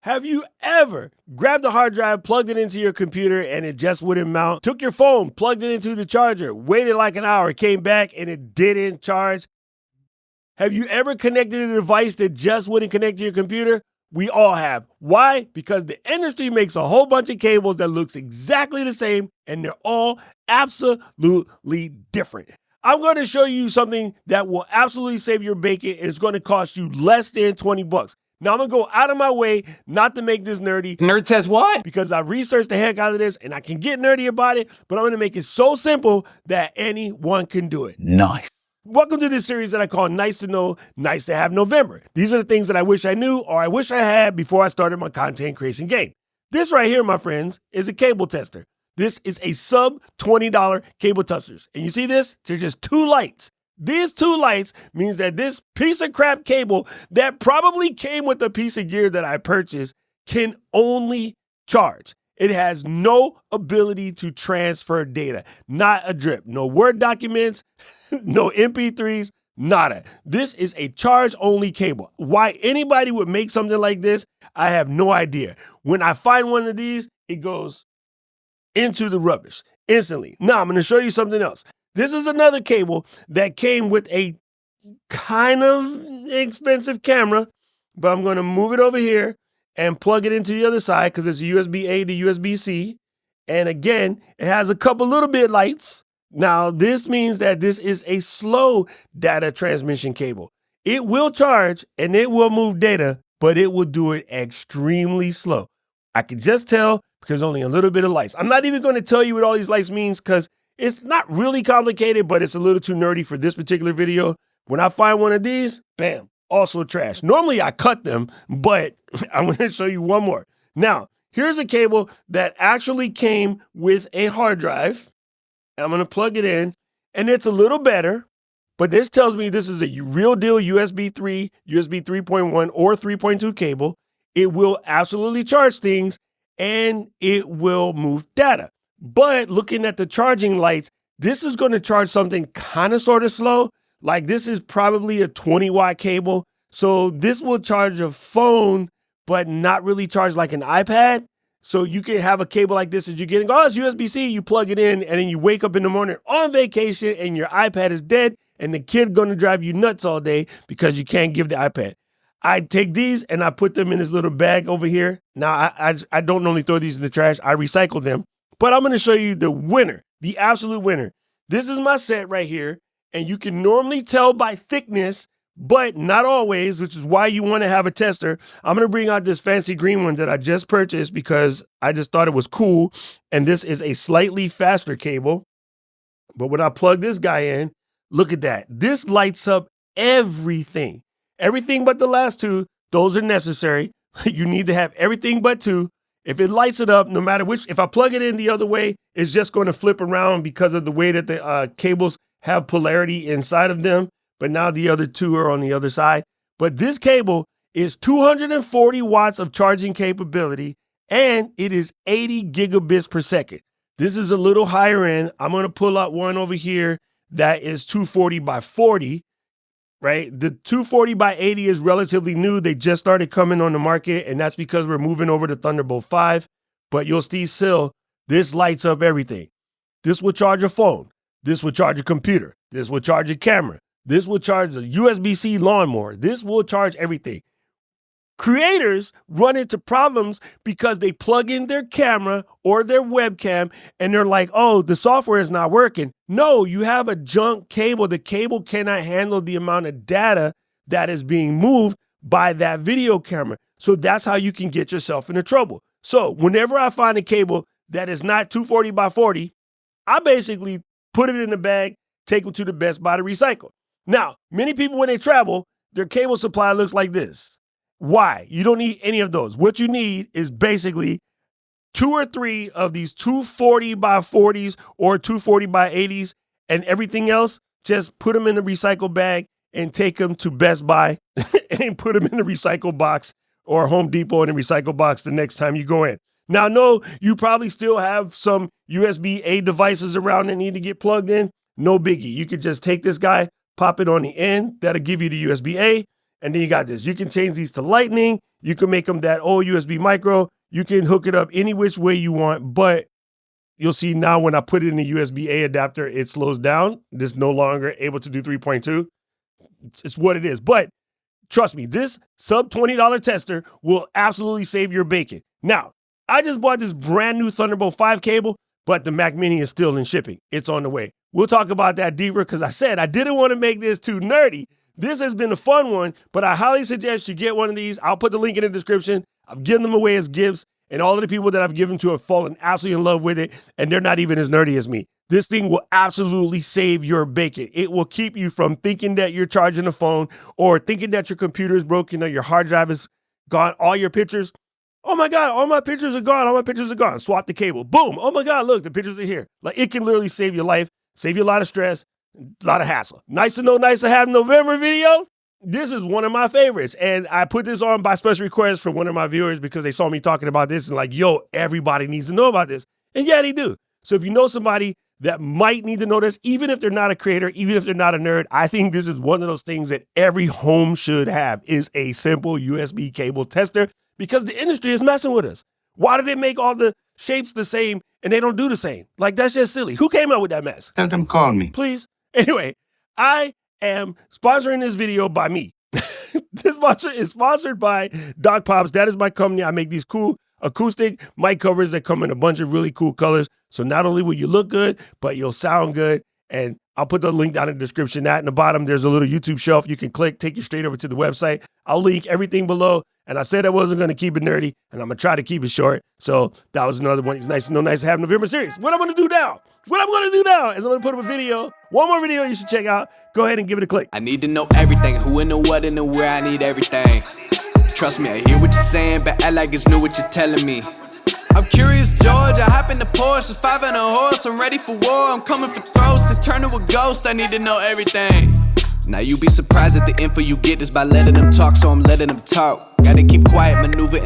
Have you ever grabbed a hard drive, plugged it into your computer, and it just wouldn't mount? Took your phone, plugged it into the charger, waited like an hour, came back, and it didn't charge? Have you ever connected a device that just wouldn't connect to your computer? We all have. Why? Because the industry makes a whole bunch of cables that looks exactly the same, and they're all absolutely different. I'm going to show you something that will absolutely save your bacon, and it's going to cost you less than 20 bucks. Now, I'm going to go out of my way not to make this nerdy. Nerd says what? Because I've researched the heck out of this, and I can get nerdy about it, but I'm going to make it so simple that anyone can do it. Nice. Welcome to this series that I call Nice to Know, Nice to Have November. These are the things that I wish I knew or I wish I had before I started my content creation game. This right here, my friends, is a cable tester. This is a sub $20 cable testers. And you see this? There's just two lights. These two lights means that this piece of crap cable that probably came with a piece of gear that I purchased can only charge. It has no ability to transfer data, not a drip, no Word documents, no MP3s, nada. This is a charge-only cable. Why anybody would make something like this, I have no idea. When I find one of these, it goes into the rubbish instantly. Now, I'm going to show you something else. This is another cable that came with a kind of expensive camera, but I'm going to move it over here and plug it into the other side because it's USB-A to USB-C. And again, it has a couple little bit lights. Now, this means that this is a slow data transmission cable. It will charge and it will move data, but it will do it extremely slow. I can just tell because only a little bit of lights. I'm not even going to tell you what all these lights means because it's not really complicated, but it's a little too nerdy for this particular video. When I find one of these, bam, also trash. Normally I cut them, but I'm going to show you one more. Now, here's a cable that actually came with a hard drive. I'm going to plug it in, and it's a little better, but this tells me this is a real deal USB 3, USB 3.1, or 3.2 cable. It will absolutely charge things, and it will move data. But looking at the charging lights, this is going to charge something kind of sort of slow. Like this is probably a 20-watt cable. So this will charge a phone, but not really charge like an iPad. So you can have a cable like this as you're getting, oh, it's USB-C, you plug it in, and then you wake up in the morning on vacation and your iPad is dead, and the kid's going to drive you nuts all day because you can't give the iPad. I take these and I put them in this little bag over here. Now, I don't normally throw these in the trash. I recycle them. But I'm going to show you the winner, the absolute winner. This is my set right here. And you can normally tell by thickness, but not always, which is why you want to have a tester. I'm going to bring out this fancy green one that I just purchased because I just thought it was cool. And this is a slightly faster cable. But when I plug this guy in, look at that. This lights up everything. Everything but the last two, those are necessary. You need to have everything but two. If it lights it up, no matter which, if I plug it in the other way, it's just going to flip around because of the way that the cables have polarity inside of them. But now the other two are on the other side. But this cable is 240 watts of charging capability, and it is 80 gigabits per second. This is a little higher end. I'm going to pull out one over here that is 240 by 40. Right? The 240 by 80 is relatively new. They just started coming on the market, and that's because we're moving over to Thunderbolt 5. But you'll see still, this lights up everything. This will charge a phone. This will charge a computer. This will charge a camera. This will charge a USB-C lawnmower. This will charge everything. Creators run into problems because they plug in their camera or their webcam and they're like, oh, the software is not working. No, you have a junk cable. The cable cannot handle the amount of data that is being moved by that video camera. So that's how you can get yourself into trouble. So whenever I find a cable that is not 240 by 40, I basically put it in the bag, take it to the Best Buy to recycle. Now, many people when they travel, their cable supply looks like this. Why? You don't need any of those. What you need is basically 2 or 3 of these 240 by 40s or 240 by 80s, and everything else, just put them in a recycle bag and take them to Best Buy and put them in the recycle box or Home Depot in the recycle box the next time you go in. Now, no, you probably still have some USB-A devices around that need to get plugged in. No biggie. You could just take this guy, pop it on the end. That'll give you the USB-A. And then you got this. You can change these to lightning. You can make them that old USB micro. You can hook it up any which way you want, but you'll see now when I put it in the USB-A adapter, it slows down. This no longer able to do 3.2. It's what it is. But trust me, this sub $20 tester will absolutely save your bacon. Now, I just bought this brand new Thunderbolt 5 cable, but the Mac Mini is still in shipping. It's on the way. We'll talk about that deeper because I said I didn't want to make this too nerdy. This has been a fun one, but I highly suggest you get one of these. I'll put the link in the description. I've given them away as gifts, and all of the people that I've given to have fallen absolutely in love with it, and they're not even as nerdy as me. This thing will absolutely save your bacon. It will keep you from thinking that you're charging a phone or thinking that your computer is broken or your hard drive is gone. All your pictures, oh my God, all my pictures are gone. All my pictures are gone. Swap the cable. Boom. Oh my God, look, the pictures are here. Like, it can literally save your life, save you a lot of stress, a lot of hassle. Nice to know, nice to have November video. This is one of my favorites. And I put this on by special request from one of my viewers because they saw me talking about this and like, yo, everybody needs to know about this. And yeah, they do. So if you know somebody that might need to know this, even if they're not a creator, even if they're not a nerd, I think this is one of those things that every home should have, is a simple USB cable tester, because the industry is messing with us. Why do they make all the shapes the same and they don't do the same? Like, that's just silly. Who came up with that mess? Tell them call me. Please. Anyway, I am sponsoring this video by me. This sponsor is sponsored by Doc Pops. That is my company. I make these cool acoustic mic covers that come in a bunch of really cool colors. So not only will you look good, but you'll sound good. And I'll put the link down in the description. That in the bottom, there's a little YouTube shelf you can click, take you straight over to the website. I'll link everything below. And I said I wasn't going to keep it nerdy, and I'm going to try to keep it short. So that was another one. It's nice to know, nice to have November series. What I'm going to do now is I'm going to put up a video. One more video you should check out. Go ahead and give it a click. I need to know everything, who and the what and the where, I need everything. Trust me, I hear what you're saying, but act like it's new what you're telling me. I'm curious, George, I hop in the Porsche, it's 5 and a horse, I'm ready for war, I'm coming for throats, to turn to a ghost, I need to know everything. Now you be surprised at the info you get is by letting them talk, so I'm letting them talk. Gotta keep quiet, maneuver